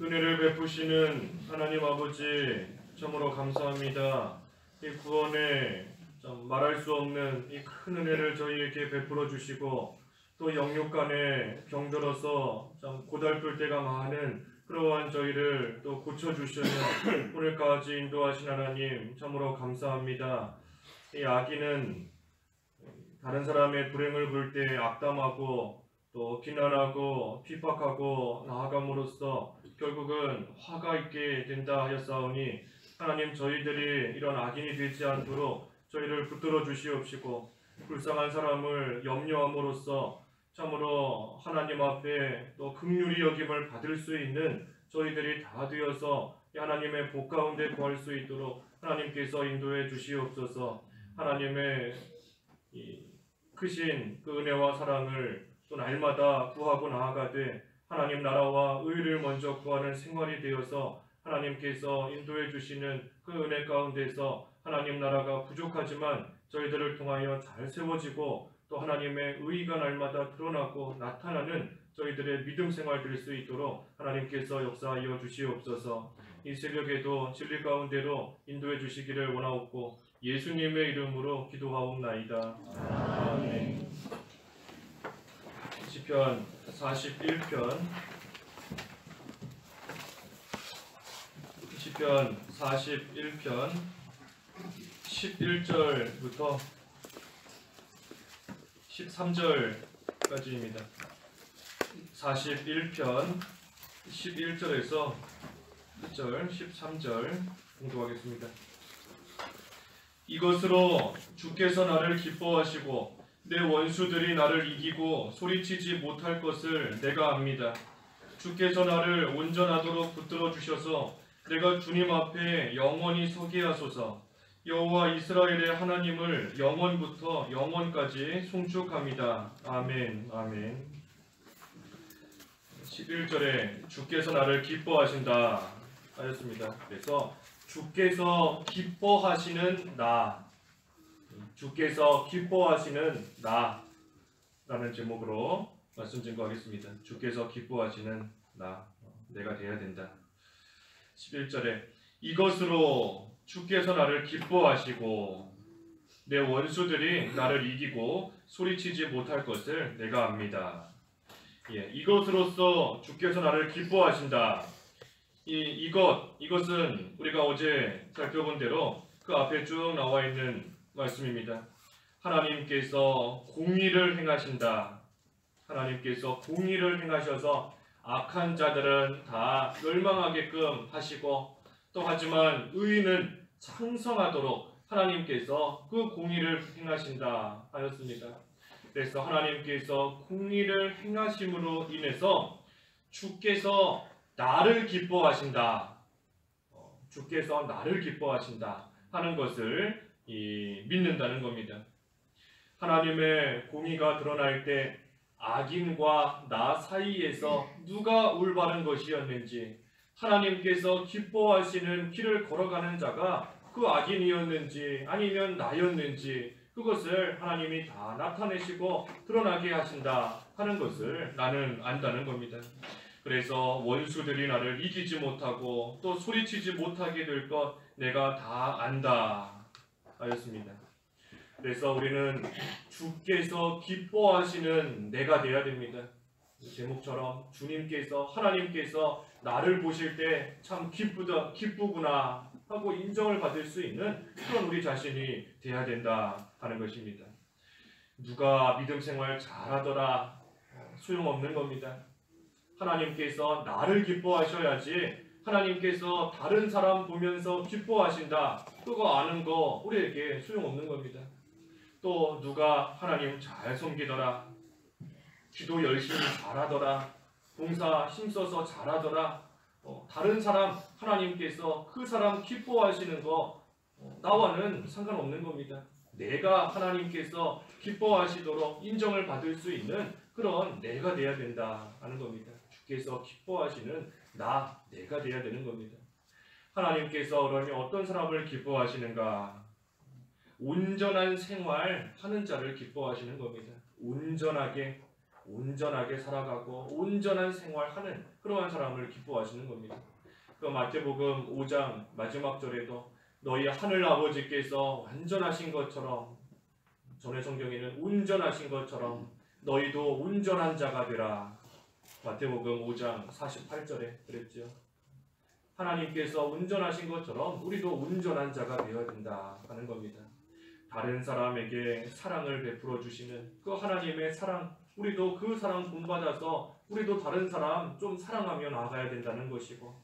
은혜를 베푸시는 하나님 아버지 참으로 감사합니다. 이 구원에 말할 수 없는 이 큰 은혜를 저희에게 베풀어 주시고 또 영육간에 병들어서 고달플 때가 많은 그러한 저희를 또 고쳐주시는 오늘까지 인도하신 하나님 참으로 감사합니다. 이 악인은 다른 사람의 불행을 볼 때 악담하고 또 비난하고 핍박하고 나아감으로써 결국은 화가 있게 된다 하였사오니 하나님 저희들이 이런 악인이 되지 않도록 저희를 붙들어 주시옵시고 불쌍한 사람을 염려함으로써 참으로 하나님 앞에 또 긍휼히 여김을 받을 수 있는 저희들이 다 되어서 하나님의 복 가운데 구할 수 있도록 하나님께서 인도해 주시옵소서. 하나님의 이 크신 그 은혜와 사랑을 또 날마다 구하고 나아가되 하나님 나라와 의를 먼저 구하는 생활이 되어서 하나님께서 인도해 주시는 그 은혜 가운데서 하나님 나라가 부족하지만 저희들을 통하여 잘 세워지고 또 하나님의 의의가 날마다 드러나고 나타나는 저희들의 믿음 생활 될 수 있도록 하나님께서 역사하여 주시옵소서. 이 새벽에도 진리 가운데로 인도해 주시기를 원하옵고 예수님의 이름으로 기도하옵나이다. 아멘. 시편 41편 시편 41편 11절부터 13절까지입니다. 41편 11절에서 1절 13절 공독하겠습니다. 이것으로 주께서 나를 기뻐하시고 내 원수들이 나를 이기고 소리치지 못할 것을 내가 압니다. 주께서 나를 온전하도록 붙들어 주셔서 내가 주님 앞에 영원히 서게 하소서. 여호와 이스라엘의 하나님을 영원부터 영원까지 송축합니다. 아멘. 아멘. 11절에 주께서 나를 기뻐하신다 하였습니다. 그래서 주께서 기뻐하시는 나, 주께서 기뻐하시는 나라는 제목으로 말씀 증거하겠습니다. 주께서 기뻐하시는 나, 내가 돼야 된다. 11절에 이것으로 주께서 나를 기뻐하시고 내 원수들이 나를 이기고 소리치지 못할 것을 내가 압니다. 이것으로서 주께서 나를 기뻐하신다. 이것은 우리가 어제 살펴본 대로 그 앞에 쭉 나와 있는 말씀입니다. 하나님께서 공의를 행하신다. 하나님께서 공의를 행하셔서 악한 자들은 다 멸망하게끔 하시고 또 하지만 의인은 창성하도록 하나님께서 그 공의를 행하신다 하였습니다. 그래서 하나님께서 공의를 행하심으로 인해서 주께서 나를 기뻐하신다. 주께서 나를 기뻐하신다 하는 것을 믿는다는 겁니다. 하나님의 공의가 드러날 때 악인과 나 사이에서 누가 올바른 것이었는지, 하나님께서 기뻐하시는 길을 걸어가는 자가 그 악인이었는지 아니면 나였는지 그것을 하나님이 다 나타내시고 드러나게 하신다 하는 것을 나는 안다는 겁니다. 그래서 원수들이 나를 이기지 못하고 또 소리치지 못하게 될 것 내가 다 안다 하였습니다. 그래서 우리는 주께서 기뻐하시는 내가 되어야 됩니다. 제목처럼 주님께서 하나님께서 나를 보실 때 참 기쁘구나 하고 인정을 받을 수 있는 그런 우리 자신이 되어야 된다 하는 것입니다. 누가 믿음 생활 잘하더라 소용없는 겁니다. 하나님께서 나를 기뻐하셔야지 하나님께서 다른 사람 보면서 기뻐하신다 그거 아는 거 우리에게 소용없는 겁니다. 또 누가 하나님 잘 섬기더라, 기도 열심히 잘하더라, 봉사 힘써서 잘하더라, 다른 사람 하나님께서 그 사람 기뻐하시는 거 나와는 상관없는 겁니다. 내가 하나님께서 기뻐하시도록 인정을 받을 수 있는 그런 내가 돼야 된다 하는 겁니다. 주께서 기뻐하시는 내가 돼야 되는 겁니다. 하나님께서 그러면 어떤 사람을 기뻐하시는가? 온전한 생활 하는 자를 기뻐하시는 겁니다. 온전하게 온전하게 살아가고 온전한 생활하는 그러한 사람을 기뻐하시는 겁니다. 그 마태복음 5장 마지막 절에도 너희 하늘 아버지께서 완전하신 것처럼, 전의 성경에는 온전하신 것처럼 너희도 온전한 자가 되라. 마태복음 5장 48절에 그랬죠. 하나님께서 온전하신 것처럼 우리도 온전한 자가 되어야 된다 하는 겁니다. 다른 사람에게 사랑을 베풀어 주시는 그 하나님의 사랑, 우리도 그 사랑 본받아서 우리도 다른 사람 좀 사랑하며 나아가야 된다는 것이고,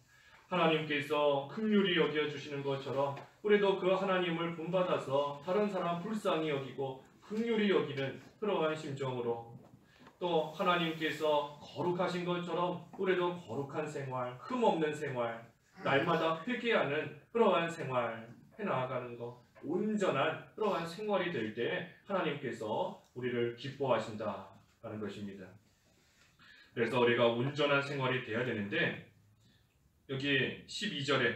하나님께서 긍휼히 여겨주시는 것처럼 우리도 그 하나님을 본받아서 다른 사람 불쌍히 여기고 긍휼히 여기는 그러한 심정으로, 또 하나님께서 거룩하신 것처럼 우리도 거룩한 생활, 흠없는 생활, 날마다 회개하는 그러한 생활 해나가는 것, 온전한 그러한 생활이 될 때 하나님께서 우리를 기뻐하신다라는 것입니다. 그래서 우리가 온전한 생활이 돼야 되는데, 여기 12절에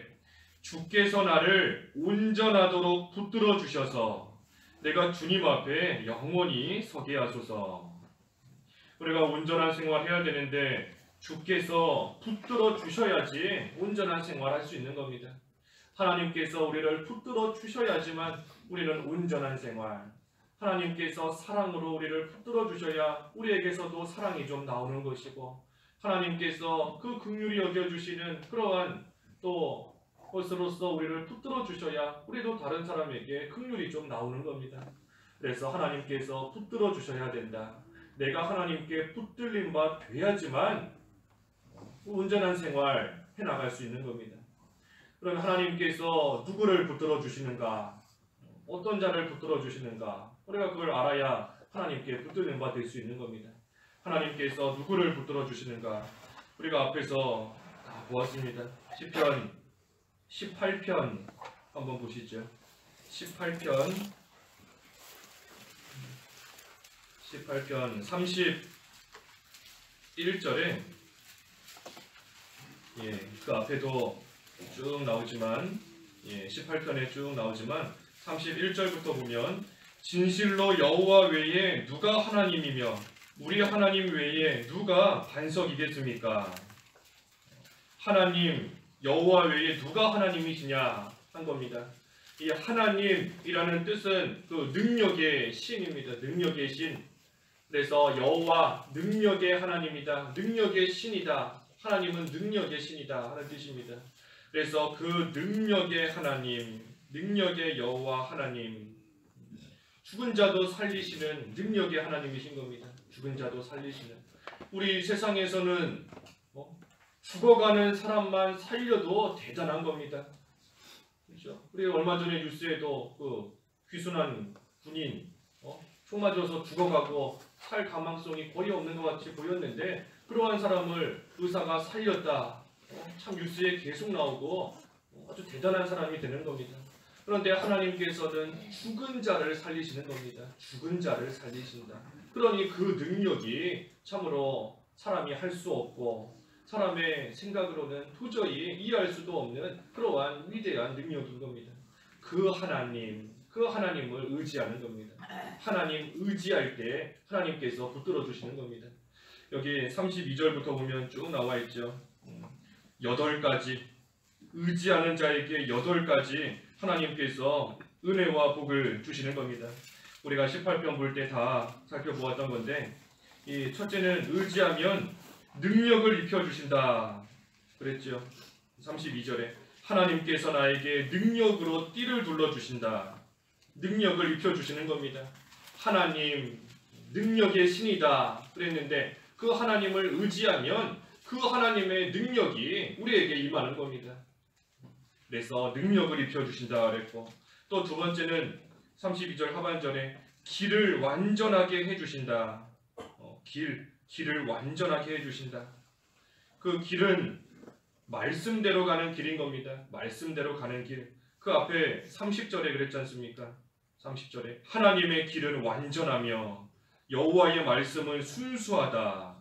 주께서 나를 온전하도록 붙들어 주셔서 내가 주님 앞에 영원히 서게 하소서. 우리가 온전한 생활 해야 되는데 주께서 붙들어 주셔야지 온전한 생활 할 수 있는 겁니다. 하나님께서 우리를 붙들어 주셔야지만 우리는 온전한 생활, 하나님께서 사랑으로 우리를 붙들어 주셔야 우리에게서도 사랑이 좀 나오는 것이고, 하나님께서 그 긍휼히 여겨주시는 그러한 또 것으로서 우리를 붙들어 주셔야 우리도 다른 사람에게 긍휼이 좀 나오는 겁니다. 그래서 하나님께서 붙들어 주셔야 된다. 내가 하나님께 붙들린 바 돼야지만 온전한 생활 해나갈 수 있는 겁니다. 그럼 하나님께서 누구를 붙들어 주시는가, 어떤 자를 붙들어 주시는가, 우리가 그걸 알아야 하나님께 붙들린 바 될 수 있는 겁니다. 하나님께서 누구를 붙들어 주시는가, 우리가 앞에서 다 보았습니다. 시편 18편 한번 보시죠. 18편 31절에 그 앞에도 쭉 나오지만 18편에 쭉 나오지만 31절부터 보면 진실로 여호와 외에 누가 하나님이며 우리 하나님 외에 누가 반석이겠습니까? 하나님 여호와 외에 누가 하나님이시냐 한 겁니다. 이 하나님이라는 뜻은 그 능력의 신입니다. 능력의 신. 그래서 여호와 능력의 하나님이다. 능력의 신이다. 하나님은 능력의 신이다 하는 뜻입니다. 그래서 그 능력의 하나님, 능력의 여호와 하나님, 죽은 자도 살리시는 능력의 하나님이신 겁니다. 죽은 자도 살리시는. 우리 세상에서는 죽어가는 사람만 살려도 대단한 겁니다. 그렇죠? 우리 얼마 전에 뉴스에도 그 귀순한 군인 총 맞아서 죽어가고 살 가망성이 거의 없는 것 같이 보였는데 그러한 사람을 의사가 살렸다. 참 뉴스에 계속 나오고 아주 대단한 사람이 되는 겁니다. 그런데 하나님께서는 죽은 자를 살리시는 겁니다. 죽은 자를 살리신다. 그러니 그 능력이 참으로 사람이 할 수 없고 사람의 생각으로는 도저히 이해할 수도 없는 그러한 위대한 능력인 겁니다. 그 하나님, 그 하나님을 의지하는 겁니다. 하나님 의지할 때 하나님께서 붙들어 주시는 겁니다. 여기 32절부터 보면 쭉 나와 있죠. 8가지 의지하는 자에게 8가지 하나님께서 은혜와 복을 주시는 겁니다. 우리가 18편 볼 때 다 살펴보았던 건데, 이 첫째는 의지하면 능력을 입혀주신다 그랬죠. 32절에 하나님께서 나에게 능력으로 띠를 둘러주신다. 능력을 입혀주시는 겁니다. 하나님 능력의 신이다 그랬는데 그 하나님을 의지하면 그 하나님의 능력이 우리에게 임하는 겁니다. 그래서 능력을 입혀주신다 그랬고, 또 두 번째는 32절 하반절에 길을 완전하게 해주신다. 길을 완전하게 해주신다. 그 길은 말씀대로 가는 길인 겁니다. 말씀대로 가는 길. 그 앞에 30절에 그랬지 않습니까? 30절에 하나님의 길은 완전하며 여호와의 말씀은 순수하다.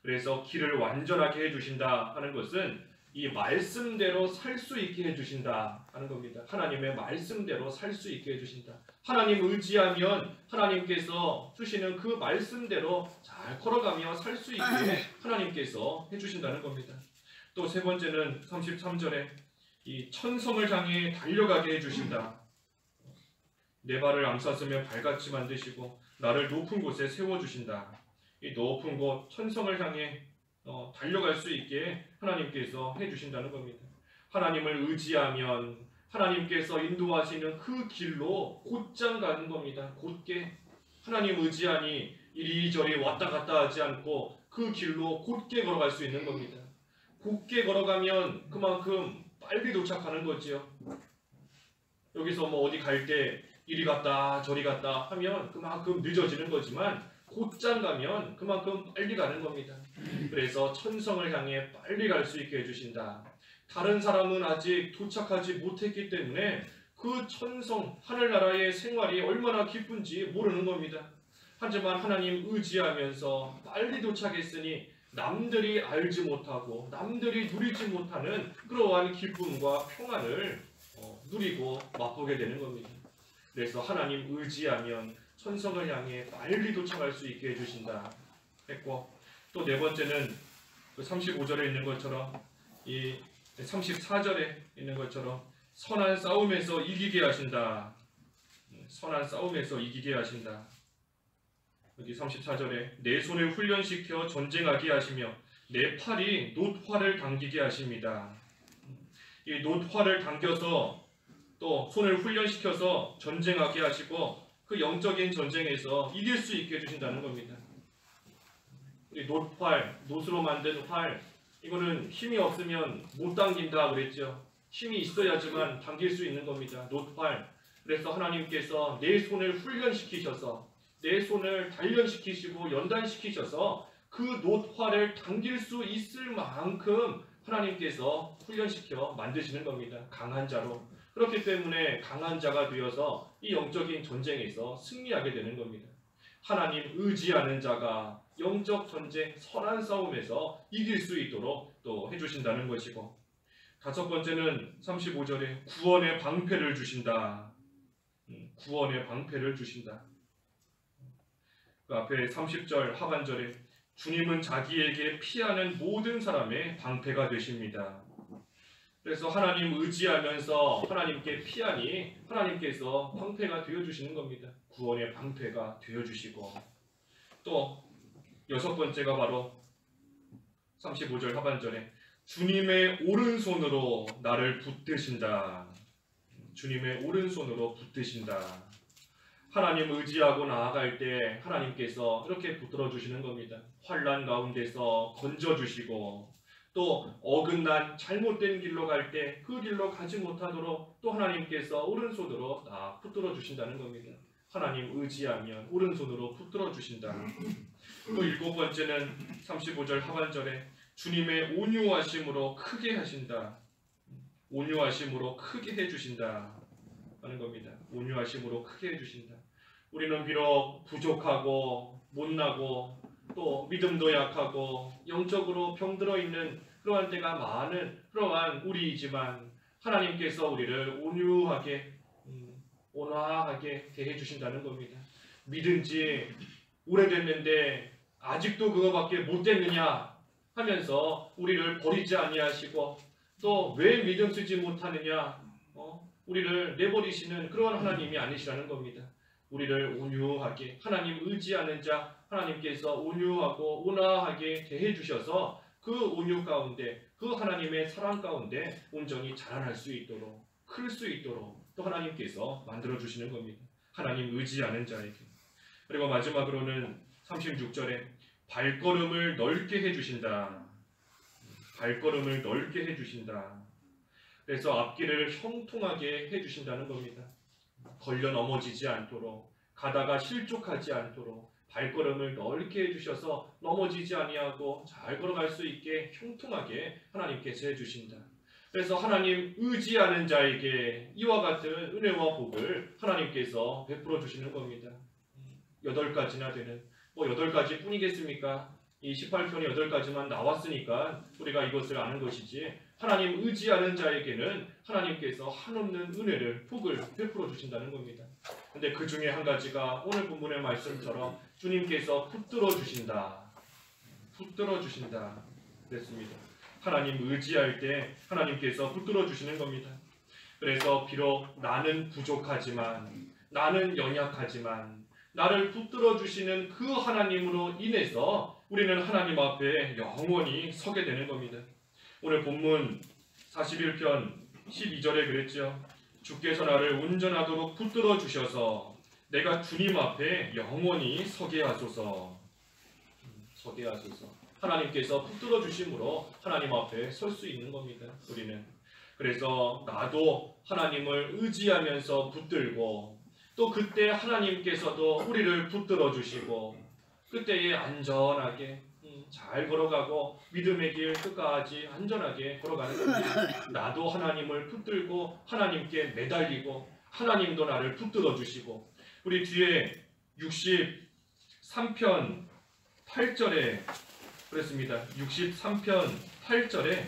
그래서 길을 완전하게 해주신다 하는 것은 이 말씀대로 살 수 있게 해주신다 하는 겁니다. 하나님의 말씀대로 살 수 있게 해주신다. 하나님 의지하면 하나님께서 주시는 그 말씀대로 잘 걸어가며 살 수 있게 하나님께서 해주신다는 겁니다. 또 세 번째는 33절에 이 천성을 향해 달려가게 해주신다. 내 발을 암사스며 발같이 만드시고 나를 높은 곳에 세워주신다. 이 높은 곳 천성을 향해 달려갈 수 있게 하나님께서 해주신다는 겁니다. 하나님을 의지하면 하나님께서 인도하시는 그 길로 곧장 가는 겁니다. 곧게 하나님 의지하니 이리저리 왔다 갔다 하지 않고 그 길로 곧게 걸어갈 수 있는 겁니다. 곧게 걸어가면 그만큼 빨리 도착하는 거지요. 여기서 뭐 어디 갈 때 이리 갔다 저리 갔다 하면 그만큼 늦어지는 거지만 곧장 가면 그만큼 빨리 가는 겁니다. 그래서 천성을 향해 빨리 갈 수 있게 해주신다. 다른 사람은 아직 도착하지 못했기 때문에 그 천성 하늘나라의 생활이 얼마나 기쁜지 모르는 겁니다. 하지만 하나님 의지하면서 빨리 도착했으니 남들이 알지 못하고 남들이 누리지 못하는 그러한 기쁨과 평안을 누리고 맛보게 되는 겁니다. 그래서 하나님 의지하면 천성을 향해 빨리 도착할 수 있게 해주신다 했고, 또 네 번째는 35절에 있는 것처럼 이 34절에 있는 것처럼 선한 싸움에서 이기게 하신다. 선한 싸움에서 이기게 하신다. 여기 34절에 내 손을 훈련시켜 전쟁하게 하시며 내 팔이 놋활을 당기게 하십니다. 이 놋활을 당겨서 또 손을 훈련시켜서 전쟁하게 하시고 그 영적인 전쟁에서 이길 수 있게 해주신다는 겁니다. 우리 놋활, 놋으로 만든 활, 이거는 힘이 없으면 못 당긴다 그랬죠. 힘이 있어야지만 당길 수 있는 겁니다. 놋활. 그래서 하나님께서 내 손을 훈련시키셔서 내 손을 단련시키시고 연단시키셔서 그 놋활을 당길 수 있을 만큼 하나님께서 훈련시켜 만드시는 겁니다. 강한 자로. 그렇기 때문에 강한 자가 되어서 이 영적인 전쟁에서 승리하게 되는 겁니다. 하나님 의지하는 자가 영적 전쟁, 선한 싸움에서 이길 수 있도록 또 해주신다는 것이고, 다섯 번째는 35절에 구원의 방패를 주신다. 구원의 방패를 주신다. 그 앞에 30절 하반절에 주님은 자기에게 피하는 모든 사람의 방패가 되십니다. 그래서 하나님 의지하면서 하나님께 피하니 하나님께서 방패가 되어주시는 겁니다. 구원의 방패가 되어주시고, 또 여섯 번째가 바로 35절 하반절에 주님의 오른손으로 나를 붙드신다. 주님의 오른손으로 붙드신다. 하나님 의지하고 나아갈 때 하나님께서 이렇게 붙들어 주시는 겁니다. 환난 가운데서 건져주시고, 또 어긋난 잘못된 길로 갈 때 그 길로 가지 못하도록 또 하나님께서 오른손으로 딱 붙들어 주신다는 겁니다. 하나님 의지하면 오른손으로 붙들어 주신다. 또 일곱 번째는 35절 하반절에 주님의 온유하심으로 크게 하신다. 온유하심으로 크게 해주신다 하는 겁니다. 온유하심으로 크게 해주신다. 우리는 비록 부족하고 못나고 또 믿음도 약하고 영적으로 병들어 있는 그러한 때가 많은 그러한 우리이지만 하나님께서 우리를 온유하게 온화하게 대해 주신다는 겁니다. 믿은 지 오래됐는데 아직도 그거밖에 못 됐느냐 하면서 우리를 버리지 아니하시고 또 왜 믿음 쓰지 못하느냐 우리를 내버리시는 그런 하나님이 아니시라는 겁니다. 우리를 온유하게 하나님 의지하는 자 하나님께서 온유하고 온화하게 대해 주셔서 그 온유 가운데 그 하나님의 사랑 가운데 온전히 자라날 수 있도록 클 수 있도록 또 하나님께서 만들어 주시는 겁니다. 하나님 의지하는 자에게. 그리고 마지막으로는 36절에 발걸음을 넓게 해주신다. 발걸음을 넓게 해주신다. 그래서 앞길을 형통하게 해주신다는 겁니다. 걸려 넘어지지 않도록 가다가 실족하지 않도록 발걸음을 넓게 해주셔서 넘어지지 아니하고 잘 걸어갈 수 있게 형통하게 하나님께서 해주신다. 그래서 하나님 의지하는 자에게 이와 같은 은혜와 복을 하나님께서 베풀어 주시는 겁니다. 8가지나 되는 8가지 뿐이겠습니까? 이 18편이 8가지만 나왔으니까 우리가 이것을 아는 것이지, 하나님 의지하는 자에게는 하나님께서 한없는 은혜를, 복을 베풀어 주신다는 겁니다. 근데 그 중에 한 가지가 오늘 본문의 말씀처럼 주님께서 붙들어 주신다. 붙들어 주신다. 그랬습니다. 하나님 의지할 때 하나님께서 붙들어 주시는 겁니다. 그래서 비록 나는 부족하지만, 나는 연약하지만 나를 붙들어 주시는 그 하나님으로 인해서 우리는 하나님 앞에 영원히 서게 되는 겁니다. 오늘 본문 41편 12절에 그랬죠. 주께서 나를 운전하도록 붙들어 주셔서 내가 주님 앞에 영원히 서게 하소서. 서게 하소서. 하나님께서 붙들어 주심으로 하나님 앞에 설 수 있는 겁니다. 우리는. 그래서 나도 하나님을 의지하면서 붙들고, 또 그때 하나님께서도 우리를 붙들어 주시고, 그때에 안전하게 잘 걸어가고 믿음의 길 끝까지 안전하게 걸어가는 겁니다. 나도 하나님을 붙들고 하나님께 매달리고 하나님도 나를 붙들어 주시고, 우리 뒤에 63편 8절에 그랬습니다. 63편 8절에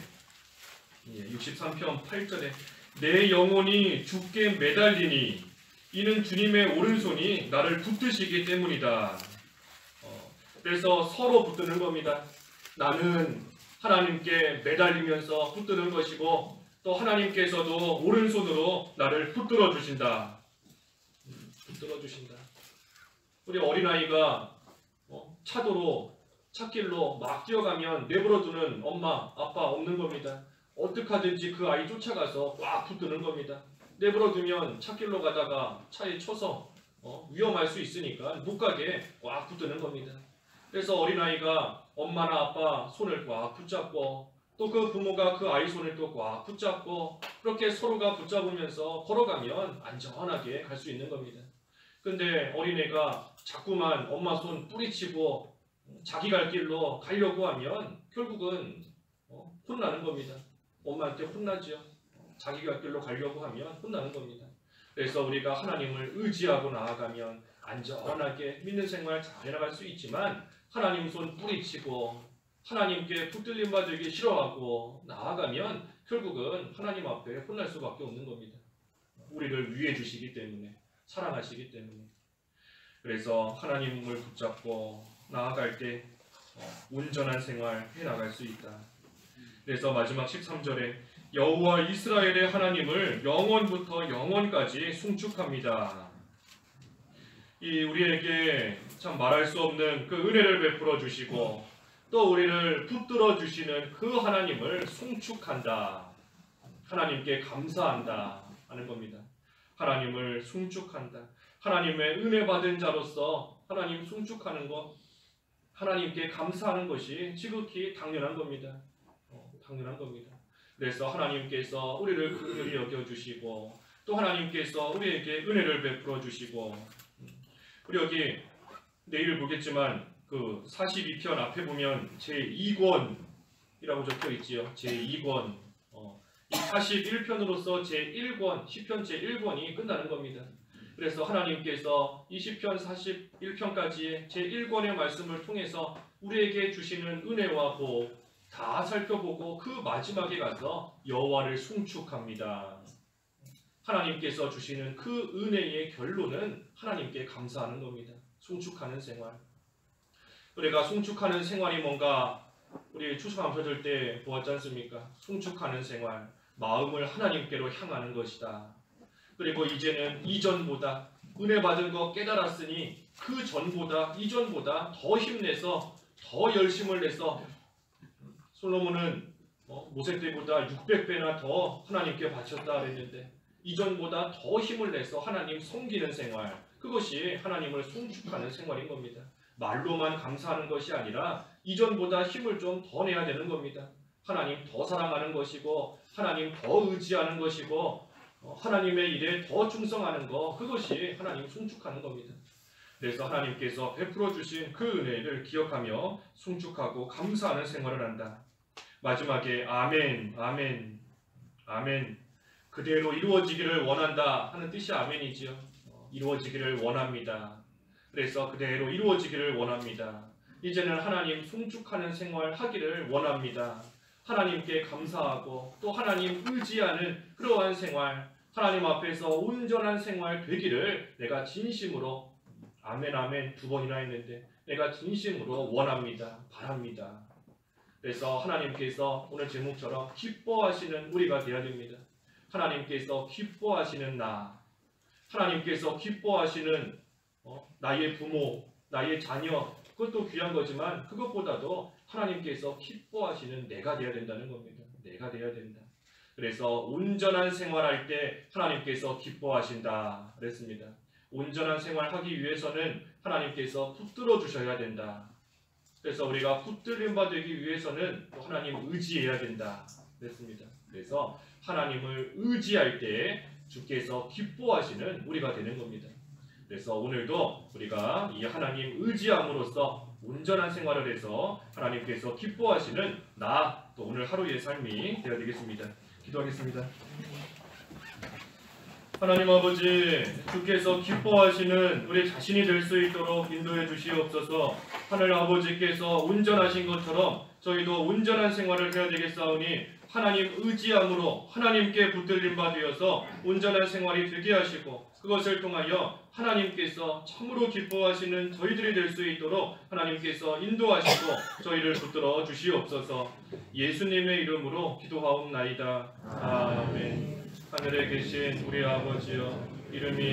63편 8절에 내 영혼이 주께 매달리니 이는 주님의 오른손이 나를 붙드시기 때문이다. 그래서 서로 붙드는 겁니다. 나는 하나님께 매달리면서 붙드는 것이고, 또 하나님께서도 오른손으로 나를 붙들어 주신다. 붙들어 주신다. 우리 어린아이가 차도로, 찻길로 막 뛰어가면 내버려두는 엄마, 아빠 없는 겁니다. 어떻게 하든지 그 아이 쫓아가서 꽉 붙드는 겁니다. 내버려두면 찻길로 가다가 차에 쳐서 위험할 수 있으니까 못 가게 꽉 붙드는 겁니다. 그래서 어린아이가 엄마나 아빠 손을 꽉 붙잡고, 또 그 부모가 그 아이 손을 또 꽉 붙잡고, 그렇게 서로가 붙잡으면서 걸어가면 안전하게 갈 수 있는 겁니다. 근데 어린애가 자꾸만 엄마 손 뿌리치고 자기 갈 길로 가려고 하면 결국은 혼나는 겁니다. 엄마한테 혼나죠. 자기 갈 길로 가려고 하면 혼나는 겁니다. 그래서 우리가 하나님을 의지하고 나아가면 안전하게 믿는 생활 잘 해나갈 수 있지만, 하나님 손 뿌리치고 하나님께 붙들림 받기 싫어하고 나아가면 결국은 하나님 앞에 혼날 수밖에 없는 겁니다. 우리를 위해 주시기 때문에, 사랑하시기 때문에. 그래서 하나님을 붙잡고 나아갈 때 온전한 생활 해나갈 수 있다. 그래서 마지막 13절에 여호와 이스라엘의 하나님을 영원부터 영원까지 송축합니다. 이 우리에게 참 말할 수 없는 그 은혜를 베풀어 주시고, 또 우리를 붙들어 주시는 그 하나님을 송축한다. 하나님께 감사한다 하는 겁니다. 하나님을 송축한다. 하나님의 은혜 받은 자로서 하나님 송축하는 것, 하나님께 감사하는 것이 지극히 당연한 겁니다. 당연한 겁니다. 그래서 하나님께서 우리를 긍휼히 여겨주시고, 또 하나님께서 우리에게 은혜를 베풀어 주시고, 우리 여기 내일 보겠지만 그 42편 앞에 보면 제2권이라고 적혀 있지요. 제2권. 이 41편으로서 제1권, 시편 제1권이 끝나는 겁니다. 그래서 하나님께서 이 시편 41편까지의 제1권의 말씀을 통해서 우리에게 주시는 은혜와 복 다 살펴보고 그 마지막에 가서 여호와를 송축합니다. 하나님께서 주시는 그 은혜의 결론은 하나님께 감사하는 겁니다. 송축하는 생활. 우리가 송축하는 생활이 뭔가 우리 추수감사절 때 보았지 않습니까? 송축하는 생활, 마음을 하나님께로 향하는 것이다. 그리고 이제는 이전보다 은혜 받은 거 깨달았으니 그 전보다 이전보다 더 힘내서 더 열심을 내서, 솔로몬은 모세 때보다 600배나 더 하나님께 바쳤다 그랬는데 이전보다 더 힘을 내서 하나님 섬기는 생활, 그것이 하나님을 송축하는 생활인 겁니다. 말로만 감사하는 것이 아니라 이전보다 힘을 좀 더 내야 되는 겁니다. 하나님 더 사랑하는 것이고, 하나님 더 의지하는 것이고, 하나님의 일에 더 충성하는 것, 그것이 하나님 송축하는 겁니다. 그래서 하나님께서 베풀어 주신 그 은혜를 기억하며 송축하고 감사하는 생활을 한다. 마지막에 아멘, 아멘, 아멘, 그대로 이루어지기를 원한다 하는 뜻이 아멘이지요. 이루어지기를 원합니다. 그래서 그대로 이루어지기를 원합니다. 이제는 하나님 송축하는 생활 하기를 원합니다. 하나님께 감사하고 또 하나님 의지하는 그러한 생활, 하나님 앞에서 온전한 생활 되기를 내가 진심으로 아멘 아멘 2번이나 했는데 내가 진심으로 원합니다. 바랍니다. 그래서 하나님께서 오늘 제목처럼 기뻐하시는 우리가 되어야 됩니다. 하나님께서 기뻐하시는 나, 하나님께서 기뻐하시는 나의 부모, 나의 자녀, 그것도 귀한 거지만 그것보다도 하나님께서 기뻐하시는 내가 되어야 된다는 겁니다. 내가 되어야 된다. 그래서 온전한 생활할 때 하나님께서 기뻐하신다 그랬습니다. 온전한 생활하기 위해서는 하나님께서 붙들어 주셔야 된다. 그래서 우리가 붙들림 받기 위해서는 또 하나님 의지해야 된다 그랬습니다. 그래서 하나님을 의지할 때 주께서 기뻐하시는 우리가 되는 겁니다. 그래서 오늘도 우리가 이 하나님 의지함으로써 온전한 생활을 해서 하나님께서 기뻐하시는 나, 또 오늘 하루의 삶이 되어야 되겠습니다. 기도하겠습니다. 하나님 아버지, 주께서 기뻐하시는 우리 자신이 될 수 있도록 인도해 주시옵소서. 하늘 아버지께서 온전하신 것처럼 저희도 온전한 생활을 해야 되겠사오니 하나님 의지함으로 하나님께 붙들림 받으어서 온전한 생활이 되게 하시고 그것을 통하여 하나님께서 참으로 기뻐하시는 저희들이 될 수 있도록 하나님께서 인도하시고 저희를 붙들어 주시옵소서. 예수님의 이름으로 기도하옵나이다. 아멘. 하늘에 계신 우리 아버지여, 이름이